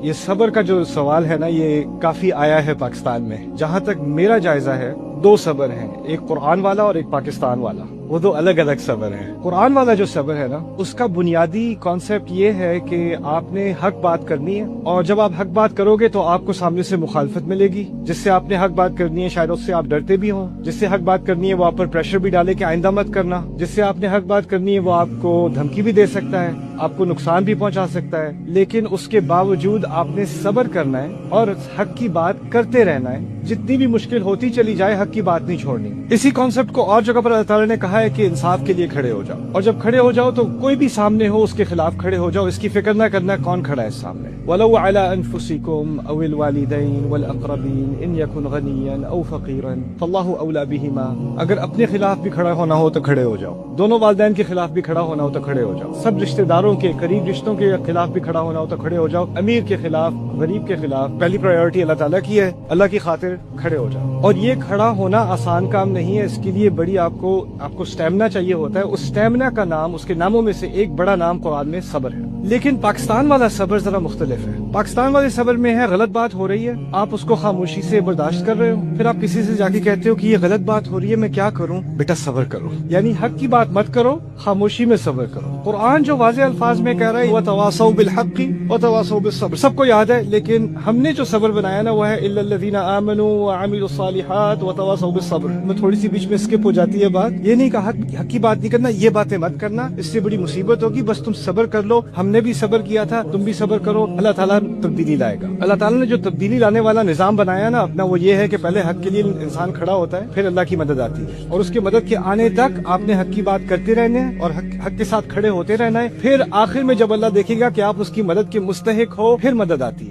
یہ صبر کا جو سوال ہے نا، یہ کافی آیا ہے پاکستان میں. جہاں تک میرا جائزہ ہے، دو صبر ہیں، ایک قرآن والا اور ایک پاکستان والا. وہ دو الگ الگ صبر ہیں. قرآن والا جو صبر ہے نا، اس کا بنیادی کانسیپٹ یہ ہے کہ آپ نے حق بات کرنی ہے، اور جب آپ حق بات کرو گے تو آپ کو سامنے سے مخالفت ملے گی. جس سے آپ نے حق بات کرنی ہے شاید اس سے آپ ڈرتے بھی ہوں. جس سے حق بات کرنی ہے وہ آپ پر پریشر بھی ڈالے کہ آئندہ مت کرنا. جس سے آپ نے حق بات کرنی ہے وہ آپ کو دھمکی بھی دے سکتا ہے، آپ کو نقصان بھی پہنچا سکتا ہے. لیکن اس کے باوجود آپ نے صبر کرنا ہے اور حق کی بات کرتے رہنا ہے. جتنی بھی مشکل ہوتی چلی جائے، حق کی بات نہیں چھوڑنی. اسی کانسیپٹ کو اور جگہ پر اللہ تعالیٰ نے کہا ہے کہ انصاف کے لیے کھڑے ہو جاؤ، اور جب کھڑے ہو جاؤ تو کوئی بھی سامنے ہو اس کے خلاف کھڑے ہو جاؤ. اس کی فکر نہ کرنا کون کھڑا ہے سامنے. وَلَوْ عَلَىٰ أَنفُسِكُمْ أَوِ الْوَالِدَيْنِ وَالْأَقْرَبِينَ إِنْ يَكُنْ غَنِيًّا أَوْ فَقِيرًا فَاللَّهُ أَوْلَىٰ بِهِمَا. اگر اپنے خلاف بھی کھڑا ہونا ہو تو کھڑے ہو جاؤ، دونوں والدین کے خلاف بھی کھڑا ہونا ہو تو کھڑے ہو جاؤ، سب رشتہ داروں کے قریب رشتوں کے خلاف بھی کھڑا ہونا ہو تو کھڑے ہو جاؤ. امیر کے خلاف، غریب کے خلاف، پہلی پرائیورٹی اللہ تعالیٰ کی ہے. اللہ کی خاطر کھڑے ہو جاؤ. اور یہ کھڑا ہونا آسان کام نہیں ہے. اس کے لیے بڑی آپ کو سٹیمنا چاہیے ہوتا ہے. اس سٹیمنا کا نام، اس کے ناموں میں سے ایک بڑا نام قرآن میں صبر ہے. لیکن پاکستان والا صبر ذرا مختلف ہے. پاکستان والے صبر میں ہے غلط بات ہو رہی ہے، آپ اس کو خاموشی سے برداشت کر رہے ہو، پھر آپ کسی سے جا کے کہتے ہو کہ یہ غلط بات ہو رہی ہے، میں کیا کروں؟ بیٹا صبر کرو. یعنی حق کی بات مت کرو، خاموشی میں صبر کرو. قرآن جو واضح الفاظ میں کہہ رہا ہے وَتَوَاصَوْا بِالْحَقِّ وَتَوَاصَوْا بِالصَّبْرِ، سب کو یاد ہے. لیکن ہم نے جو صبر بنایا نا، وہ ہے إِلَّا الَّذِينَ آمَنُوا وَعَمِلُوا الصَّالِحَاتِ وَتَوَاصَوْا بِالصَّبْرِ. میں تھوڑی سی بیچ میں اسکپ ہو جاتی ہے بات. یہ نہیں کہا حق کی بات نہیں کرنا، یہ باتیں مت کرنا، اس سے بڑی مصیبت ہوگی. بس تم صبر کر لو. ہم نے بھی صبر کیا تھا، تم بھی صبر کرو. اللہ تعالیٰ تبدیلی لائے گا. اللہ تعالیٰ نے جو تبدیلی لانے والا نظام بنایا نا اپنا، وہ یہ ہے کہ پہلے حق کے لیے انسان کھڑا ہوتا ہے، پھر اللہ کی مدد آتی ہے. اور اس کی مدد کے آنے تک آپ نے حق کی بات کرتے رہنے ہیں اور حق کے ساتھ کھڑے ہوتے رہنا ہے. پھر آخر میں جب اللہ دیکھے گا کہ آپ اس کی مدد کے مستحق ہو، پھر مدد آتی ہے.